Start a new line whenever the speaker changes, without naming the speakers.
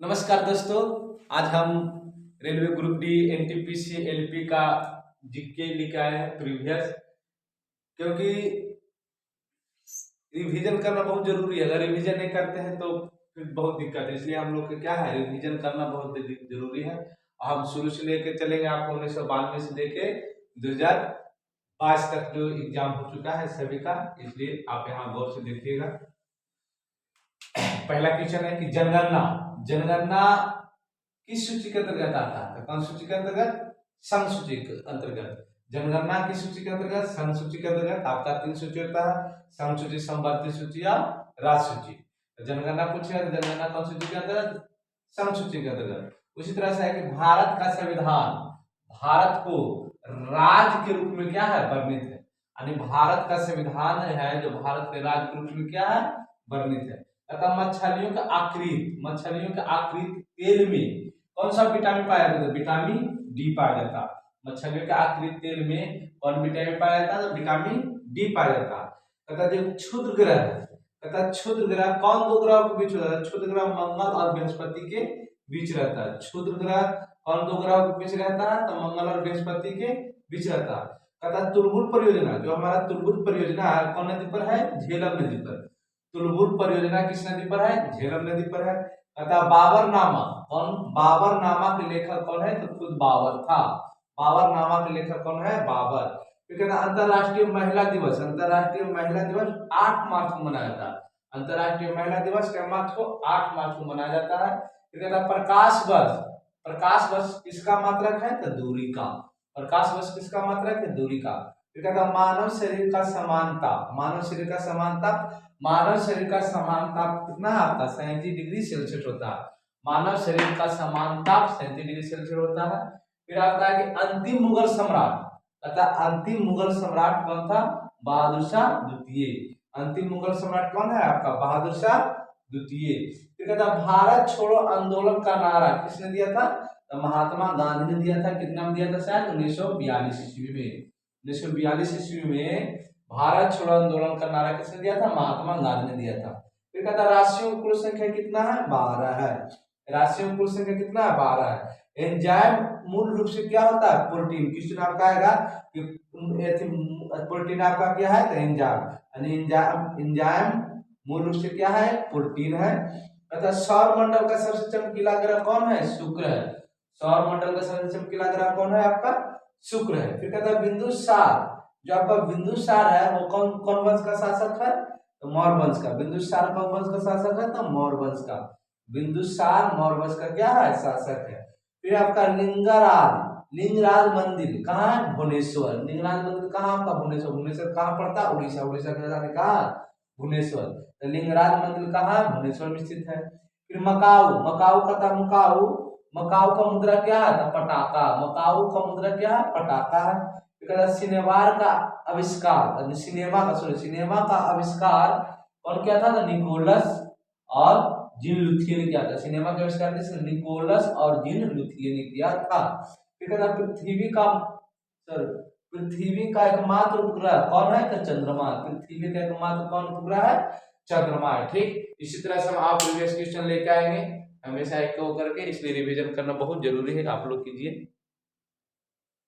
नमस्कार दोस्तों, आज हम railway group D NTPC LP का जीके लेके आए हैं प्रीवियस। क्योंकि रिवीजन करना बहुत जरूरी है। अगर रिवीजन नहीं करते हैं तो फिर बहुत दिक्कत है, इसलिए हम लोग के क्या है, रिवीजन करना बहुत जरूरी है। हम शुरू से लेके चलेंगे, आपको 1992 से लेके 2022 तक जो एग्जाम हो चुका है सभी का, इसलिए आप यहाँ गौर से देखिएगा। पहला क्वेश्चन है कि जनगणना जनगणना किस सूची के अंतर्गत आता है? कौन सूची के अंतर्गत? संघ सूची के अंतर्गत। जनगणना किस सूची के अंतर्गत? संघ सूची के अंतर्गत। आपका 3 सूची होता है, संघ सूची, समवर्ती सूची या राज्य सूची। जनगणना पूछे तो जनगणना कौन सूची के अंतर्गत? संघ सूची के अंतर्गत। उसी तरह से है कि भारत का संविधान भारत को राज्य के रूप में क्या है, वर्णित है। यानी भारत का संविधान है जो भारत के राज्य के रूप में क्या है, वर्णित है। तथा मछलियों के आकृत तेल में कौन सा विटामिन पाया जाता है? विटामिन डी पाया जाता है। मछलियों के आकृत तेल में कौन विटामिन पाया जाता है? तो विटामिन डी पाया जाता है। तथा जो क्षुद्र ग्रह कौन दो ग्रहों के बीच होता है? क्षुद्र ग्रह मंगल और बृहस्पति के बीच रहता है। क्षुद्र ग्रह कौन दो ग्रहों के बीच रहता है? तो मंगल और बृहस्पति के बीच रहता है। तथा तुलबुल परियोजना, जो हमारा तुलबुल परियोजना है, कौन नदी पर है? झेलम नदी पर। तुलबुल परियोजना किस नदी पर है? झेलम नदी पर है। तथा बाबरनामा, कौन? बाबरनामा के लेखक कौन है? तो खुद बाबर था। बाबरनामा के लेखक कौन है? बाबर। फिर अंतरराष्ट्रीय महिला दिवस, 8 मार्च को मनाया जाता है। अंतरराष्ट्रीय महिला दिवस क्या मार्च को? 8 मार्च को मनाया जाता है। फिर प्रकाश वर्ष किसका मात्रक है? तो दूरी का। प्रकाश वर्ष किसका मात्रक है? दूरी का। फिर मानव शरीर का समानता, मानव शरीर का समानता कितना है आपका? 37 डिग्री सेल्सियस होता है। मानव शरीर का समानता 37 डिग्री सेल्सियस होता है। फिर आता है कि अंतिम मुगल सम्राट, तथा अंतिम मुगल सम्राट कौन था? बहादुर शाह द्वितीय। अंतिम मुगल सम्राट कौन है आपका? बहादुर शाह द्वितीय। फिर कहता भारत छोड़ो आंदोलन का नारा किसने दिया था? तो महात्मा गांधी ने दिया था। कितना में दिया था? शायद 1942 ईस्वी में। 1942 ईस्वी में भारत छोड़ो आंदोलन का नारा किसने दिया था? महात्मा गांधी ने दिया था। फिर कहता राशियों की कुल संख्या कितना है? 12 है। राशियों की कुल संख्या कितना है? 12 है। एंजाइम मूल रूप से क्या होता है? प्रोटीन। किस नाम का आएगा कि प्रोटीन आपका क्या है? तो एंजाइम। एंजाइम मूल रूप से क्या है? प्रोटीन है। तथा सौर मंडल का सबसे चमकीला ग्रह कौन है? शुक्र है। सौर मंडल का सबसे चमकीला ग्रह कौन है आपका? शुक्र है। फिर कहता है बिंदुसार, जो आपका बिंदुसार है वो कौन वंश का शासक है? तो मौर्य वंश का। बिंदुसार कौन वंश का शासक है? तो मौर्य वंश का। बिंदुसार मौर्य वंश का क्या है? शासक है। फिर आपका लिंगराज मंदिर कहाँ है? भुवनेश्वर। लिंगराज मंदिर कहाँ आपका? भुवनेश्वर। भुवनेश्वर कहाँ पड़ता है? उड़ीसा। उड़ीसा के राजधानी कहाँ? भुवनेश्वर। तो लिंगराज मंदिर कहाँ है? भुवनेश्वर में स्थित है। फिर मकाऊ का मुद्रा क्या है? तो पटाका। मकाऊ का मुद्रा क्या है? पटाका है। सिनेमा का आविष्कार, सिनेमा का आविष्कार कौन किया था? तो निकोलस और जीन लुथिये ने किया था। सिनेमा का आविष्कार निकोलस और जीन लुथिये ने किया था। पृथ्वी का एकमात्र उपग्रह कौन है? तो चंद्रमा। पृथ्वी का एकमात्र कौन उपग्रह है? चंद्रमा है। ठीक, इसी तरह से हम आप प्रीवियस क्वेश्चन लेके आएंगे हमेशा एक करके, इसलिए रिवीजन करना बहुत जरूरी है। आप लोग कीजिए।